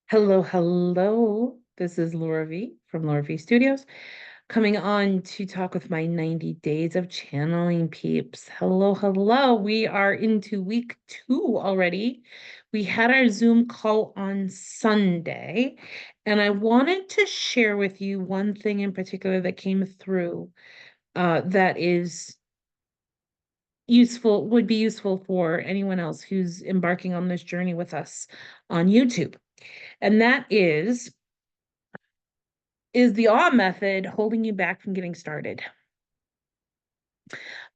Hello, hello. This is Laura V from Laura V Studios, coming on to talk with my 90 days of channeling peeps. Hello, hello. We are into week 2 already. We had our Zoom call on Sunday, and I wanted to share with you one thing in particular that came through that is would be useful for anyone else who's embarking on this journey with us on YouTube. And that is the awe method holding you back from getting started?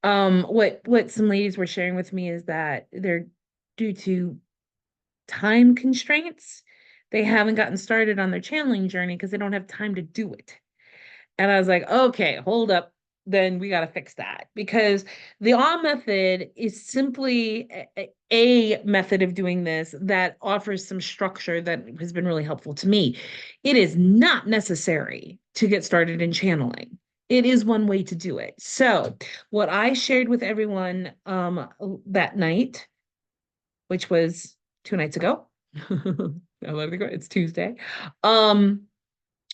What some ladies were sharing with me is that they're due to time constraints, they haven't gotten started on their channeling journey because they don't have time to do it. And I was like, okay, hold up. Then we got to fix that because the awe method is simply a method of doing this that offers some structure that has been really helpful to me. It is not necessary to get started in channeling. It is one way to do it. So, what I shared with everyone that night, which was 2 nights ago, I let it go. It's Tuesday. Um,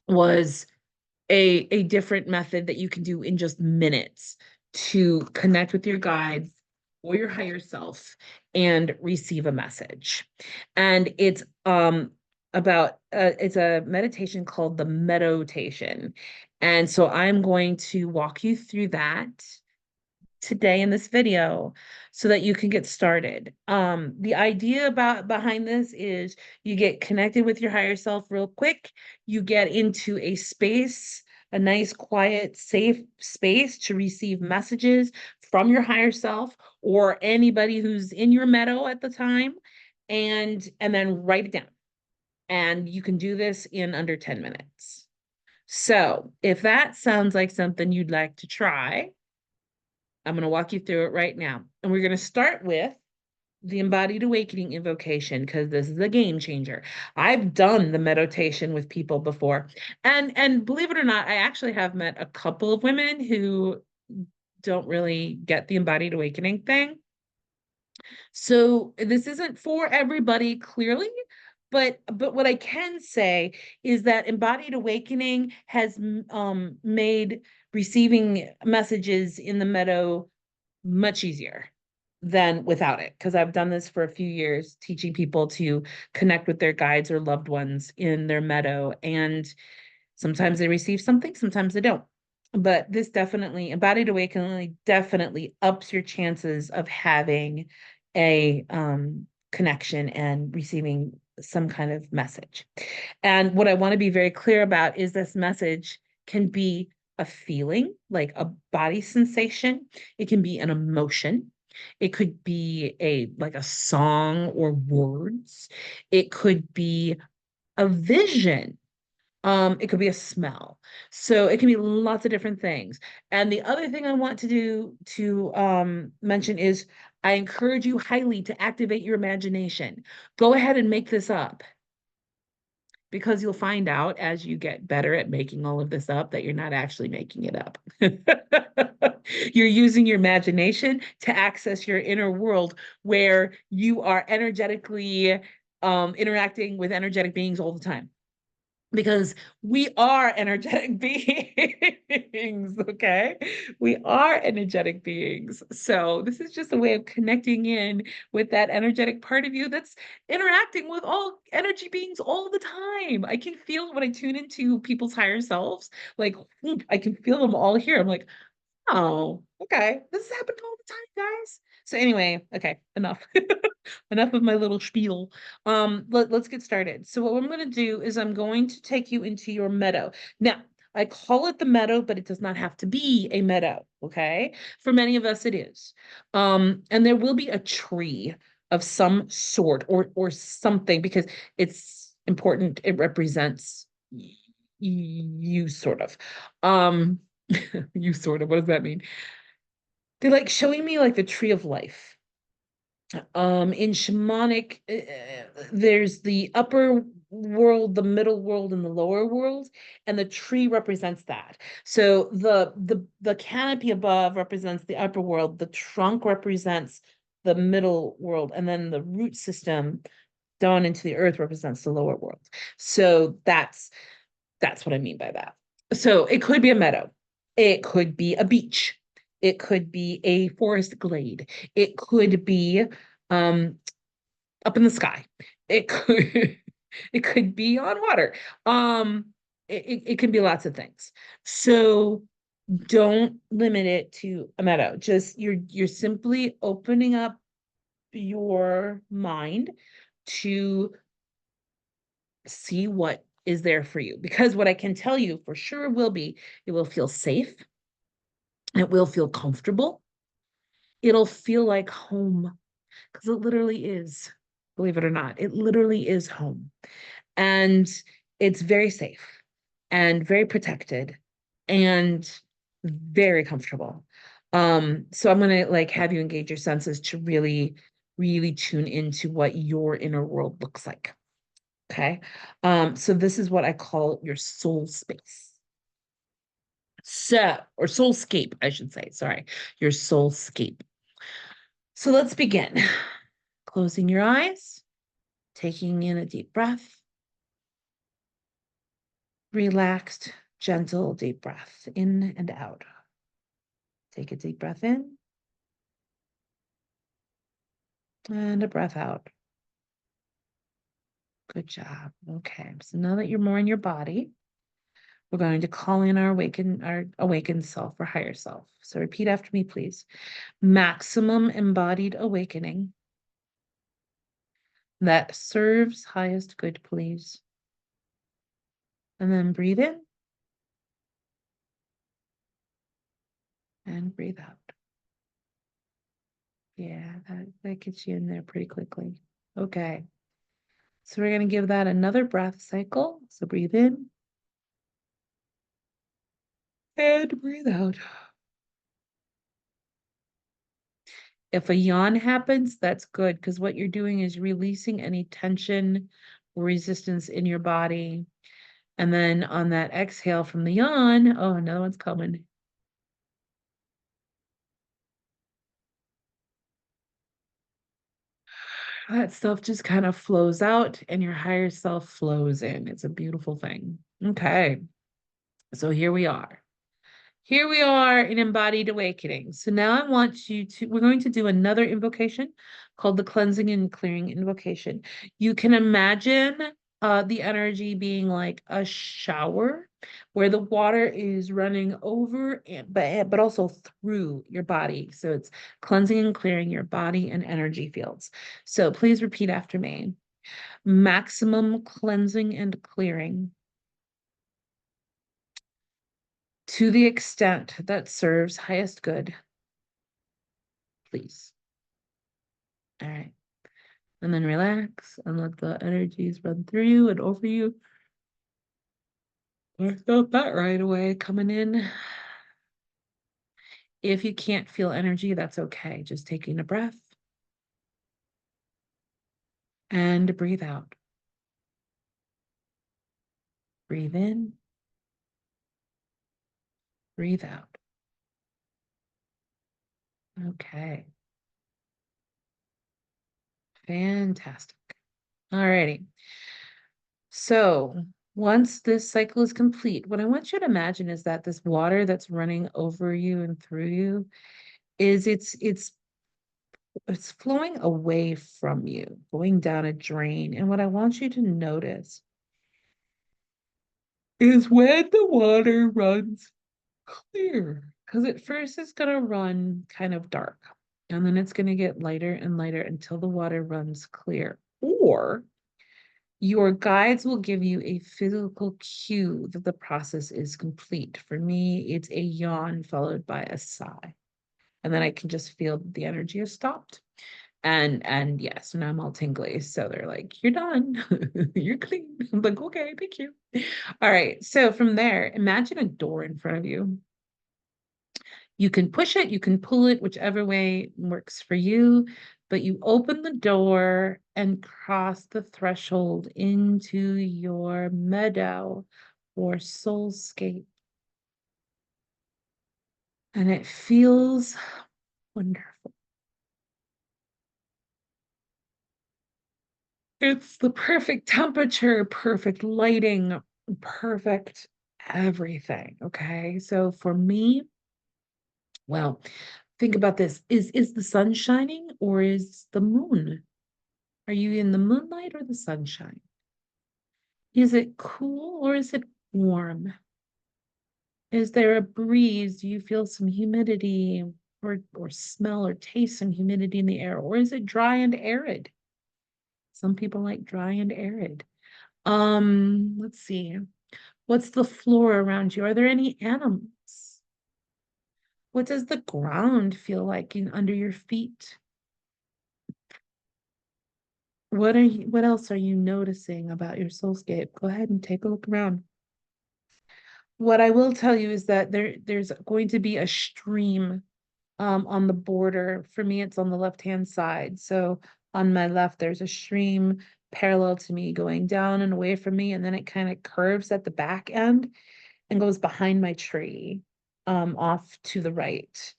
was a different method that you can do in just minutes to connect with your guides or your higher self and receive a message. And it's a meditation called the meditation. And so I'm going to walk you through that today in this video so that you can get started. The idea behind this is you get connected with your higher self real quick. You get into a nice, quiet, safe space to receive messages from your higher self or anybody who's in your meadow at the time, and then write it down. And you can do this in under 10 minutes. So if that sounds like something you'd like to try, I'm going to walk you through it right now. And we're going to start with the Embodied Awakening invocation because this is a game changer. I've done the meditation with people before. And believe it or not, I actually have met a couple of women who don't really get the Embodied Awakening thing. So this isn't for everybody clearly, but what I can say is that Embodied Awakening has made receiving messages in the Meadow much easier than without it, because I've done this for a few years, teaching people to connect with their guides or loved ones in their meadow. And sometimes they receive something, sometimes they don't. But this definitely, Embodied Awakening definitely ups your chances of having a connection and receiving some kind of message. And what I want to be very clear about is this message can be a feeling, like a body sensation. It can be an emotion. It could be a song or words. It could be a vision. It could be a smell. So it can be lots of different things. And the other thing I want to do to mention is I encourage you highly to activate your imagination. Go ahead and make this up because you'll find out as you get better at making all of this up that you're not actually making it up. You're using your imagination to access your inner world where you are energetically interacting with energetic beings all the time because we are energetic beings, okay? We are energetic beings. So this is just a way of connecting in with that energetic part of you that's interacting with all energy beings all the time. I can feel when I tune into people's higher selves, like I can feel them all here. I'm like, oh, okay. This has happened all the time, guys. So anyway, okay, enough. Enough of my little spiel. Let's get started. So what I'm going to do is I'm going to take you into your meadow. Now, I call it the meadow, but it does not have to be a meadow, okay? For many of us, it is. And there will be a tree of some sort or something because it's important. It represents you sort of. Um, you sort of, what does that mean? They're like showing me like the tree of life. In shamanic, there's the upper world, the middle world, and the lower world, and the tree represents that. So the canopy above represents the upper world, the trunk represents the middle world, and then the root system Down into the earth represents the lower world. So that's what I mean by that. So it could be a meadow. It could be a beach. It could be a forest glade. It could be um, up in the sky. It could it could be on water. Um, it can be lots of things. So don't limit it to a meadow. Just you're simply opening up your mind to see what is there for you. Because what I can tell you for sure will be, it will feel safe, it will feel comfortable, it'll feel like home, because it literally is, believe it or not, it literally is home. And it's very safe and very protected and very comfortable. So I'm gonna like have you engage your senses to really, really tune into what your inner world looks like. Okay. So this is what I call your soul space. So, or soulscape, I should say. Sorry, your soulscape. So let's begin. Closing your eyes, taking in a deep breath, relaxed, gentle, deep breath in and out. Take a deep breath in and a breath out. Good job. Okay. So now that you're more in your body, we're going to call in our awakened self or higher self. So repeat after me, please. Maximum embodied awakening that serves highest good, please. And then breathe in and breathe out. Yeah, that gets you in there pretty quickly. Okay. So we're going to give that another breath cycle. So breathe in and breathe out. If a yawn happens, that's good because what you're doing is releasing any tension or resistance in your body. And then on that exhale from the yawn, oh, another one's coming. That stuff just kind of flows out and your higher self flows in. It's a beautiful thing. Okay. So here we are. Here we are in embodied awakening. So now I want you to, we're going to do another invocation called the cleansing and clearing invocation. You can imagine the energy being like a shower where the water is running over but also through your body. So it's cleansing and clearing your body and energy fields. So please repeat after me. Maximum cleansing and clearing to the extent that serves highest good, please. All right. And then relax and let the energies run through you and over you. I felt that right away coming in. If you can't feel energy, that's okay. Just taking a breath and breathe out. Breathe in, breathe out. Okay. Fantastic. All righty. So once this cycle is complete, what I want you to imagine is that this water that's running over you and through you is it's flowing away from you, going down a drain. And what I want you to notice is when the water runs clear, because at first it's going to run kind of dark, and then it's going to get lighter and lighter until the water runs clear. Or your guides will give you a physical cue that the process is complete. For me, it's a yawn followed by a sigh. And then I can just feel the energy has stopped. And yes, and I'm all tingly. So they're like, you're done. You're clean. I'm like, okay, thank you. All right. So from there, imagine a door in front of you. You can push it, you can pull it, whichever way works for you, but you open the door and cross the threshold into your meadow or soulscape. And it feels wonderful. It's the perfect temperature, perfect lighting, perfect everything. Okay. So for me, well, think about this. Is the sun shining or is the moon? Are you in the moonlight or the sunshine? Is it cool or is it warm? Is there a breeze? Do you feel some humidity or smell or taste some humidity in the air? Or is it dry and arid? Some people like dry and arid. Let's see. What's the floor around you? Are there any animals? What does the ground feel like under your feet? What else are you noticing about your soulscape? Go ahead and take a look around. What I will tell you is that there's going to be a stream on the border. For me, it's on the left-hand side. So on my left, there's a stream parallel to me going down and away from me, and then it kind of curves at the back end and goes behind my tree, off to the right.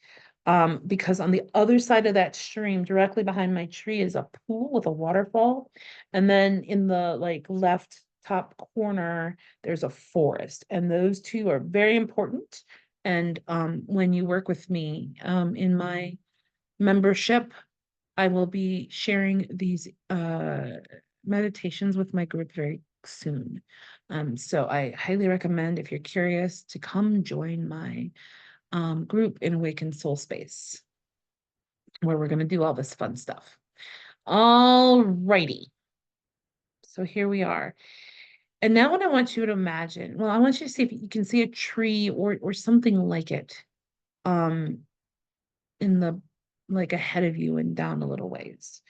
Because on the other side of that stream, directly behind my tree, is a pool with a waterfall. And then in the like left top corner, there's a forest. And those two are very important. And when you work with me in my membership, I will be sharing these meditations with my group very soon. So I highly recommend, if you're curious, to come join my group in Awakened Soul Space, where we're going to do all this fun stuff. All righty. So here we are. And now what I want you to imagine, well, I want you to see if you can see a tree or something like it um in the like ahead of you and down a little ways.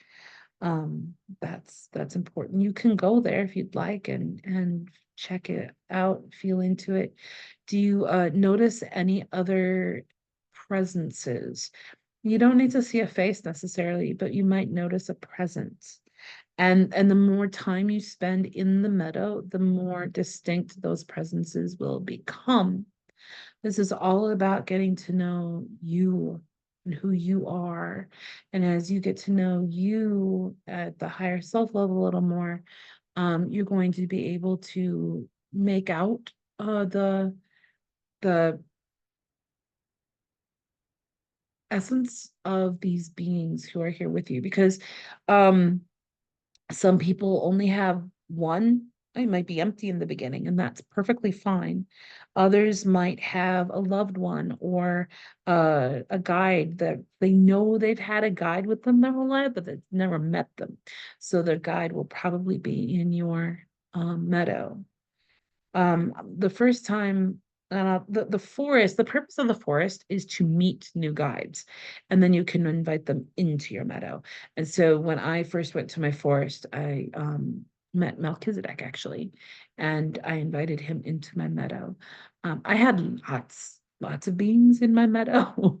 That's important. You can go there if you'd like and check it out, feel into it. Do you notice any other presences? You don't need to see a face necessarily, but you might notice a presence. And the more time you spend in the meadow, the more distinct those presences will become. This is all about getting to know you and who you are. And as you get to know you at the higher self level a little more, you're going to be able to make out the essence of these beings who are here with you. Because um, some people only have one. It might be empty in the beginning, and that's perfectly fine. Others might have a loved one or a guide that they know they've had a guide with them their whole life, but they've never met them. So their guide will probably be in your meadow. The first time, the forest, the purpose of the forest is to meet new guides, and then you can invite them into your meadow. And so when I first went to my forest, I met Melchizedek actually, and I invited him into my meadow. I had lots of beings in my meadow.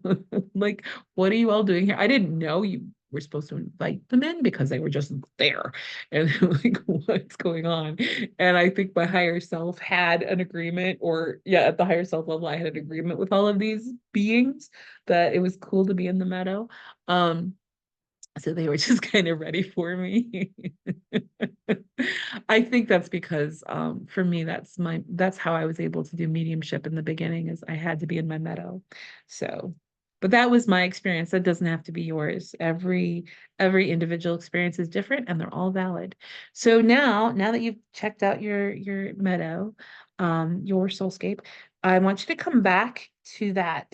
Like, what are you all doing here? I didn't know you were supposed to invite them in because they were just there. And like, what's going on? And I think my higher self had an agreement, or yeah, at the higher self level, I had an agreement with all of these beings that it was cool to be in the meadow. Um, so they were just kind of ready for me. I think that's because for me, that's how I was able to do mediumship in the beginning, is I had to be in my meadow. So, but that was my experience. That doesn't have to be yours. Every individual experience is different and they're all valid. So now that you've checked out your meadow, your soulscape, I want you to come back to that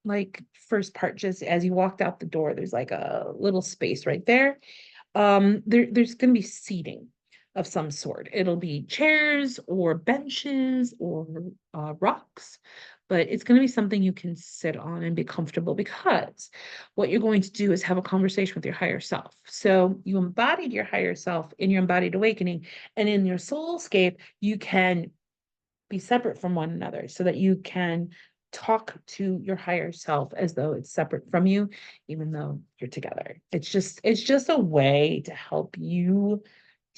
like first part. Just as you walked out the door, there's like a little space right there. There's going to be seating of some sort. It'll be chairs or benches or rocks, but it's going to be something you can sit on and be comfortable, because what you're going to do is have a conversation with your higher self. So you embodied your higher self in your embodied awakening, and in your soulscape, you can be separate from one another so that you can talk to your higher self as though it's separate from you, even though you're together. It's just a way to help you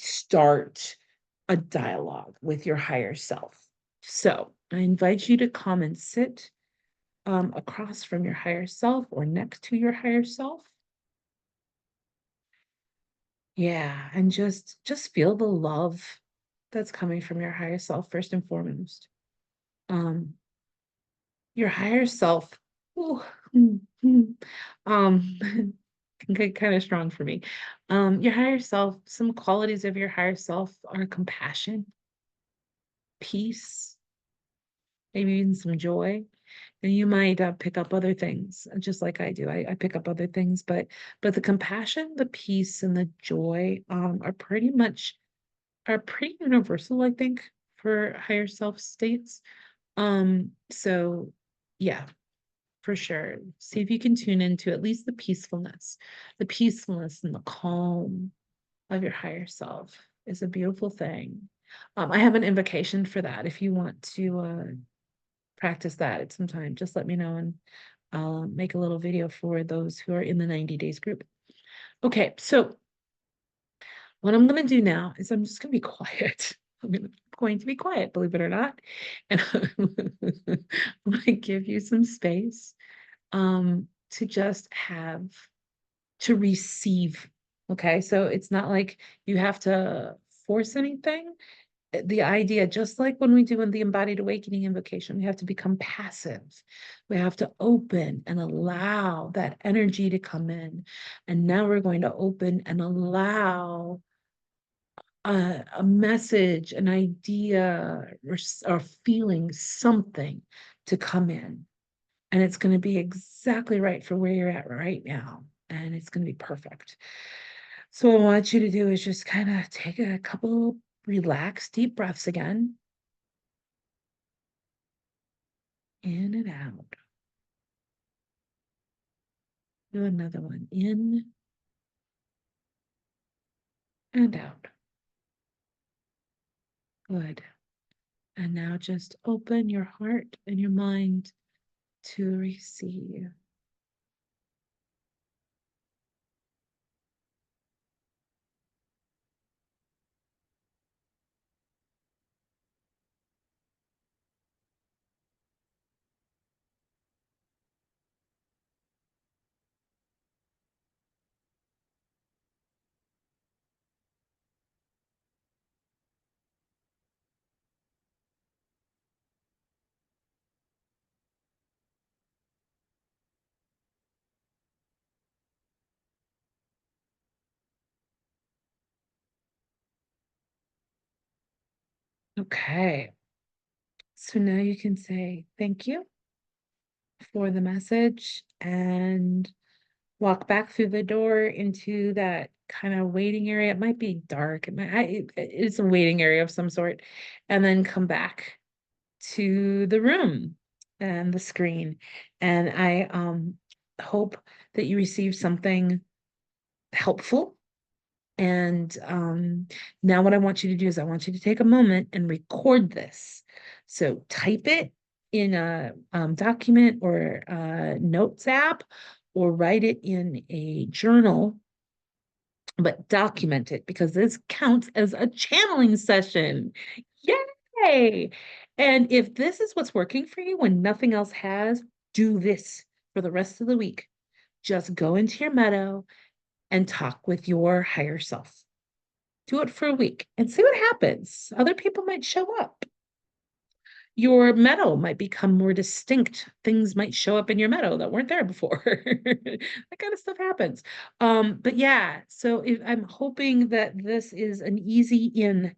start a dialogue with your higher self. So I invite you to come and sit across from your higher self or next to your higher self. Yeah, and just feel the love that's coming from your higher self first and foremost. Um, your higher self, ooh, um, can get kind of strong for me. Your higher self, some qualities of your higher self are compassion, peace, maybe even some joy. And you might pick up other things, just like I do. I pick up other things, but the compassion, the peace, and the joy are pretty universal, I think, for higher self states. So yeah, for sure. See if you can tune into at least the peacefulness and the calm of your higher self is a beautiful thing. I have an invocation for that. If you want to practice that at some time, just let me know and I'll make a little video for those who are in the 90 days group. Okay, so what I'm going to do now is I'm just going to be quiet. Going to be quiet, believe it or not. And I'm going to give you some space to just to receive. Okay, so it's not like you have to force anything. The idea, just like when we do in the embodied awakening invocation, we have to become passive. We have to open and allow that energy to come in. And now we're going to open and allow a message, an idea, or feeling something to come in. And it's going to be exactly right for where you're at right now. And it's going to be perfect. So what I want you to do is just kind of take a couple relaxed deep breaths again. In and out. Do another one. In and out. Good. And now just open your heart and your mind to receive. Okay. So now you can say thank you for the message and walk back through the door into that kind of waiting area. It might be dark. It's a waiting area of some sort. And then come back to the room and the screen. And I hope that you receive something helpful. And now what I want you to do is I want you to take a moment and record this. So type it in a document or a notes app or write it in a journal, but document it because this counts as a channeling session. Yay! And if this is what's working for you when nothing else has, do this for the rest of the week. Just go into your meadow and talk with your higher self. Do it for a week and see what happens. Other people might show up. Your meadow might become more distinct. Things might show up in your meadow that weren't there before. That kind of stuff happens. But yeah, so I'm hoping that this is an easy in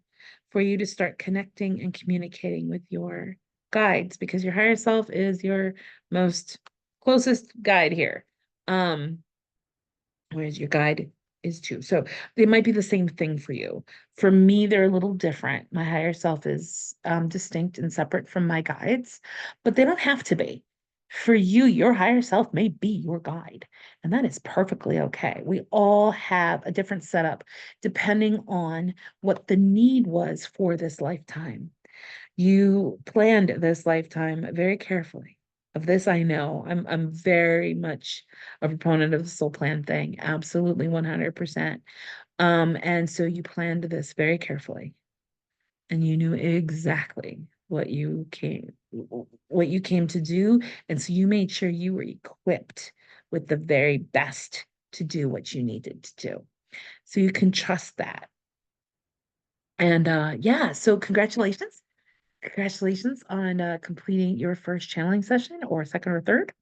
for you to start connecting and communicating with your guides because your higher self is your most closest guide here. Whereas your guide is too. So they might be the same thing for you. For me, they're a little different. My higher self is distinct and separate from my guides, but they don't have to be. For you, your higher self may be your guide, and that is perfectly okay. We all have a different setup depending on what the need was for this lifetime. You planned this lifetime very carefully. Of this, I know. I'm very much a proponent of the soul plan thing. Absolutely 100%. And so you planned this very carefully and you knew exactly what you came to do. And so you made sure you were equipped with the very best to do what you needed to do. So you can trust that. And yeah, so congratulations. Congratulations on completing your first channeling session or second or third.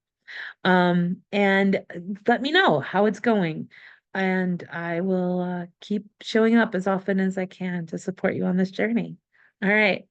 And let me know how it's going. And I will keep showing up as often as I can to support you on this journey. All right.